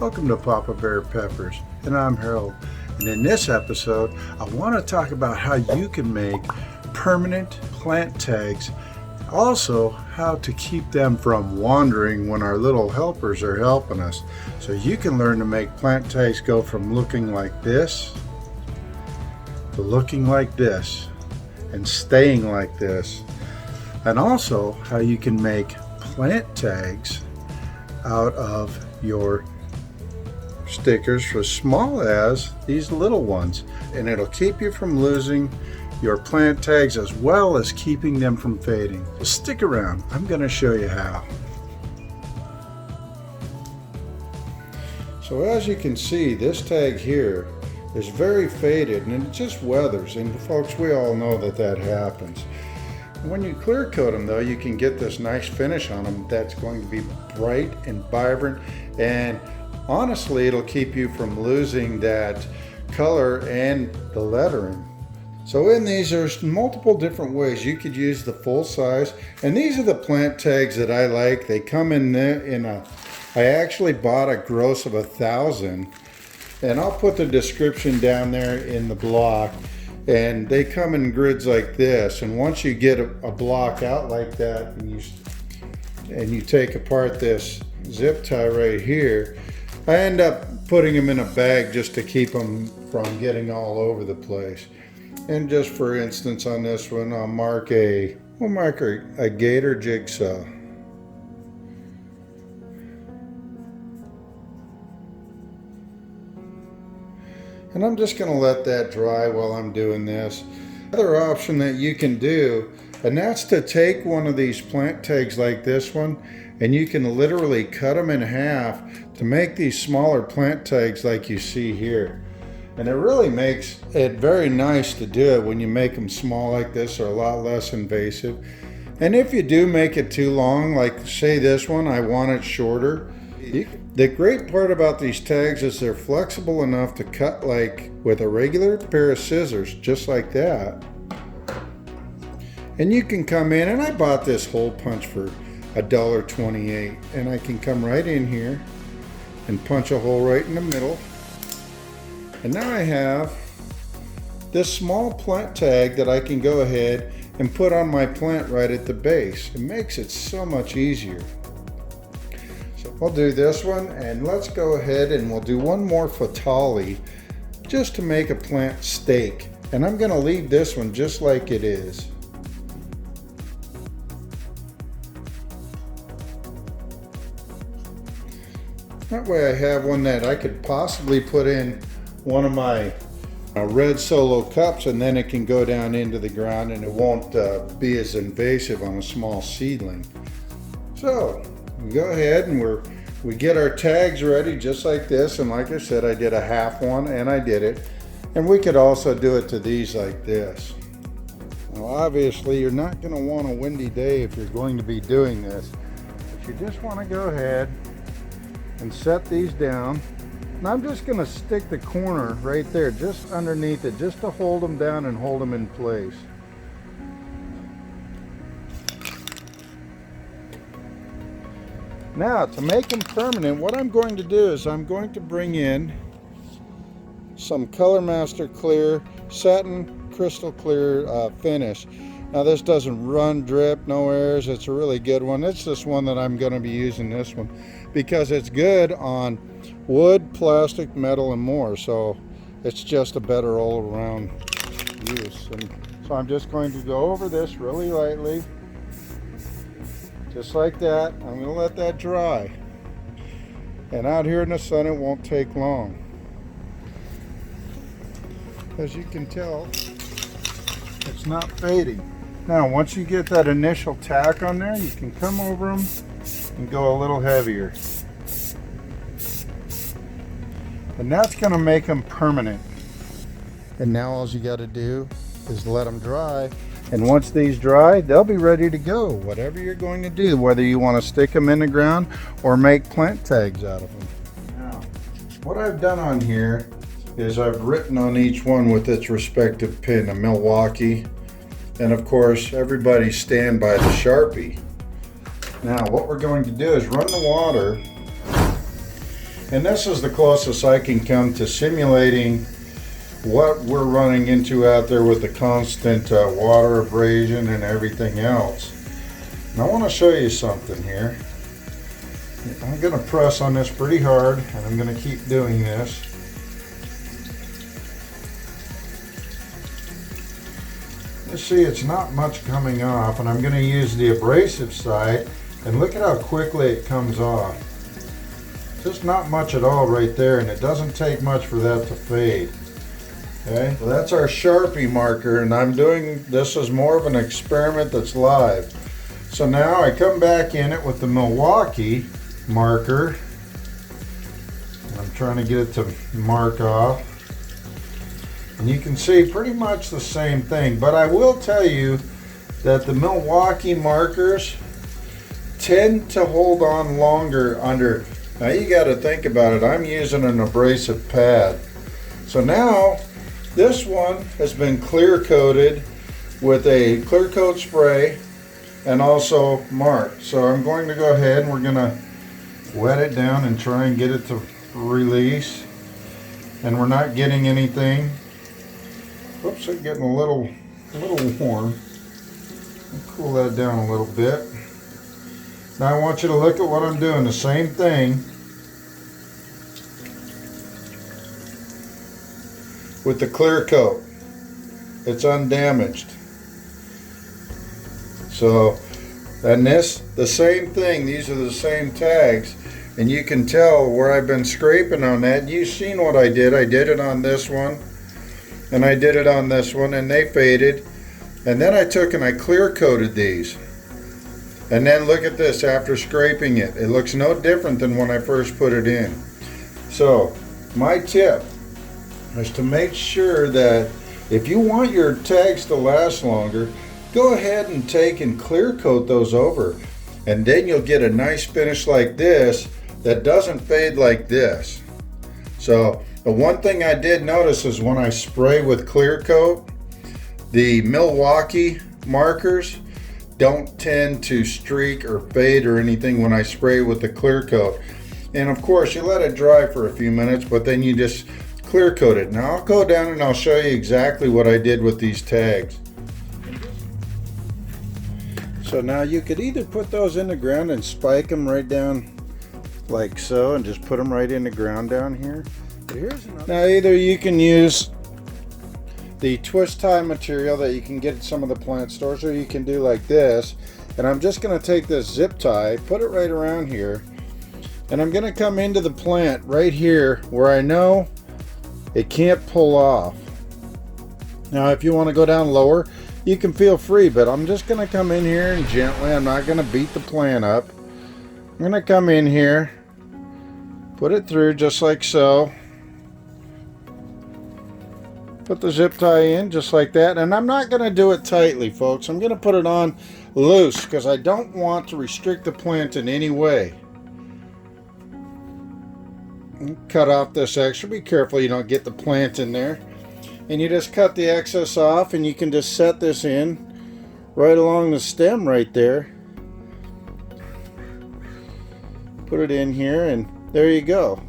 Welcome to Papa Bear Peppers, and I'm Harold. And in this episode, I want to talk about how you can make permanent plant tags. Also, how to keep them from wandering when our little helpers are helping us. So you can learn to make plant tags go from looking like this to looking like this and staying like this. And also how you can make plant tags out of your stickers as small as these little ones, and it'll keep you from losing your plant tags as well as keeping them from fading. So stick around, I'm going to show you how. So as you can see, this tag here is very faded and it just weathers, and folks, we all know that happens. When you clear coat them though, you can get this nice finish on them that's going to be bright and vibrant, and honestly it'll keep you from losing that color and the lettering. So in these there's multiple different ways you could use the full size, and these are the plant tags that I like. They come in I actually bought a gross of 1,000, and I'll put the description down there in the block. And they come in grids like this, and once you get a block out like that and you take apart this zip tie right here, I end up putting them in a bag just to keep them from getting all over the place. And just for instance on this one, we'll mark a gator jigsaw. And I'm just going to let that dry while I'm doing this. Another option that you can do, and that's to take one of these plant tags like this one, and you can literally cut them in half to make these smaller plant tags like you see here. And it really makes it very nice to do it when you make them small like this. They're a lot less invasive. And if you do make it too long, like say this one, I want it shorter. The great part about these tags is they're flexible enough to cut like with a regular pair of scissors, just like that. And you can come in, and I bought this hole punch for $1.28, and I can come right in here and punch a hole right in the middle. And now I have this small plant tag that I can go ahead and put on my plant right at the base. It makes it so much easier. I'll do this one, and let's go ahead and we'll do one more fatale just to make a plant stake. And I'm going to leave this one just like it is. That way I have one that I could possibly put in one of my red solo cups, and then it can go down into the ground and it won't be as invasive on a small seedling. So we go ahead and we get our tags ready just like this, and like I said, I did a half one and I did it, and we could also do it to these like this. Now obviously you're not going to want a windy day if you're going to be doing this, but you just want to go ahead and set these down, and I'm just going to stick the corner right there just underneath it just to hold them down and hold them in place. Now, to make them permanent, what I'm going to do is I'm going to bring in some Color Master Clear Satin Crystal Clear finish. Now this doesn't run, drip, no airs. It's a really good one. It's this one that I'm going to be using, this one, because it's good on wood, plastic, metal, and more. So it's just a better all-around use. And so I'm just going to go over this really lightly. Just like that. I'm going to let that dry. And out here in the sun, it won't take long. As you can tell, it's not fading. Now, once you get that initial tack on there, you can come over them and go a little heavier. And that's going to make them permanent. And now all you got to do is let them dry. And once these dry, they'll be ready to go. Whatever you're going to do, whether you want to stick them in the ground or make plant tags out of them. Now, what I've done on here is I've written on each one with its respective pin, a Milwaukee, and of course everybody stand by the Sharpie. Now what we're going to do is run the water And this is the closest I can come to simulating what we're running into out there with the constant water abrasion and everything else. And I want to show you something here. I'm going to press on this pretty hard, and I'm going to keep doing this. You see, it's not much coming off, and I'm going to use the abrasive side, and look at how quickly it comes off. Just not much at all right there, and it doesn't take much for that to fade. Okay, so that's our Sharpie marker, and I'm doing this as more of an experiment that's live. So now I come back in it with the Milwaukee marker. I'm trying to get it to mark off. And you can see pretty much the same thing, but I will tell you that the Milwaukee markers tend to hold on longer under. Now you got to think about it. I'm using an abrasive pad. So now this one has been clear coated with a clear coat spray and also marked. So I'm going to go ahead and we're going to wet it down and try and get it to release. And we're not getting anything. Oops, it's getting a little warm. I'll cool that down a little bit. Now I want you to look at what I'm doing. The same thing with the clear coat. It's undamaged. So, and this, the same thing. These are the same tags. And you can tell where I've been scraping on that. You've seen what I did. I did it on this one. And I did it on this one. And they faded. And then I took and I clear coated these. And then look at this after scraping it. It looks no different than when I first put it in. So, my tip is to make sure that if you want your tags to last longer, go ahead and take and clear coat those over. And then you'll get a nice finish like this that doesn't fade like this. So the one thing I did notice is when I spray with clear coat, the Milwaukee markers don't tend to streak or fade or anything when I spray with the clear coat. And of course you let it dry for a few minutes, but then you just clear coat it. Now I'll go down and I'll show you exactly what I did with these tags. So now you could either put those in the ground and spike them right down like so and just put them right in the ground down here. But here's another. Now either you can use the twist tie material that you can get at some of the plant stores, or you can do like this. And I'm just going to take this zip tie, put it right around here, and I'm going to come into the plant right here where I know it can't pull off. Now if you want to go down lower, you can feel free, but I'm just going to come in here and gently, I'm not going to beat the plant up. I'm going to come in here, put it through just like so. Put the zip tie in just like that, and I'm not going to do it tightly, folks. I'm going to put it on loose because I don't want to restrict the plant in any way. Cut off this extra. Be careful you don't get the plant in there. And you just cut the excess off, and you can just set this in right along the stem right there. Put it in here, and there you go.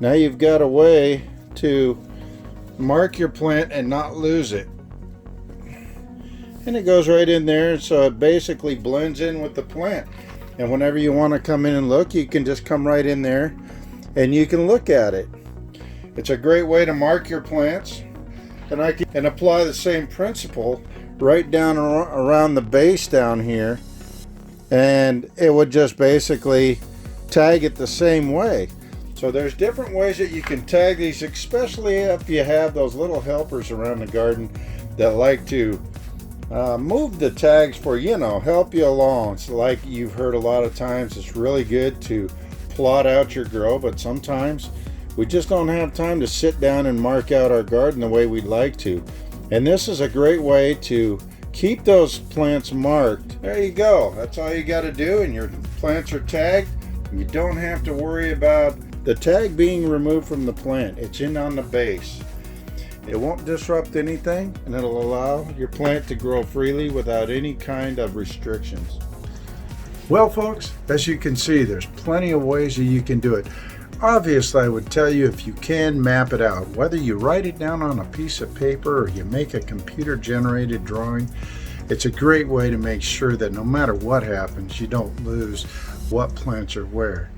Now you've got a way to mark your plant and not lose it. And it goes right in there, so it basically blends in with the plant. And whenever you want to come in and look, you can just come right in there and you can look at it. It's a great way to mark your plants. And I can apply the same principle right down around the base down here, and it would just basically tag it the same way. So there's different ways that you can tag these, especially if you have those little helpers around the garden that like to move the tags for, you know, help you along. So like you've heard a lot of times, it's really good to plot out your grow, but sometimes we just don't have time to sit down and mark out our garden the way we'd like to. And this is a great way to keep those plants marked. There you go. That's all you got to do, and your plants are tagged. You don't have to worry about the tag being removed from the plant. It's in on the base. It won't disrupt anything, and it'll allow your plant to grow freely without any kind of restrictions. Well, folks, as you can see, there's plenty of ways that you can do it. Obviously, I would tell you, if you can, map it out. Whether you write it down on a piece of paper or you make a computer-generated drawing, it's a great way to make sure that no matter what happens, you don't lose what plants are where.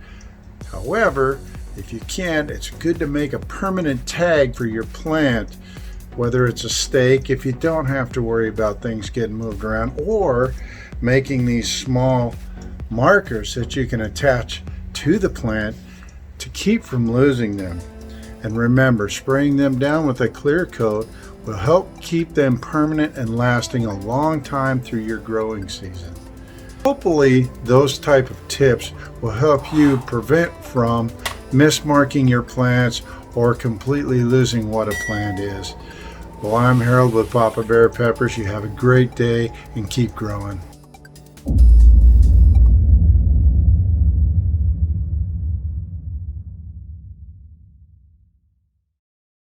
However, if you can't, it's good to make a permanent tag for your plant, whether it's a stake, if you don't have to worry about things getting moved around, or making these small markers that you can attach to the plant to keep from losing them. And remember, spraying them down with a clear coat will help keep them permanent and lasting a long time through your growing season. Hopefully, those type of tips will help you prevent from mismarking your plants or completely losing what a plant is. Well, I'm Harold with Papa Bear Peppers. You have a great day and keep growing.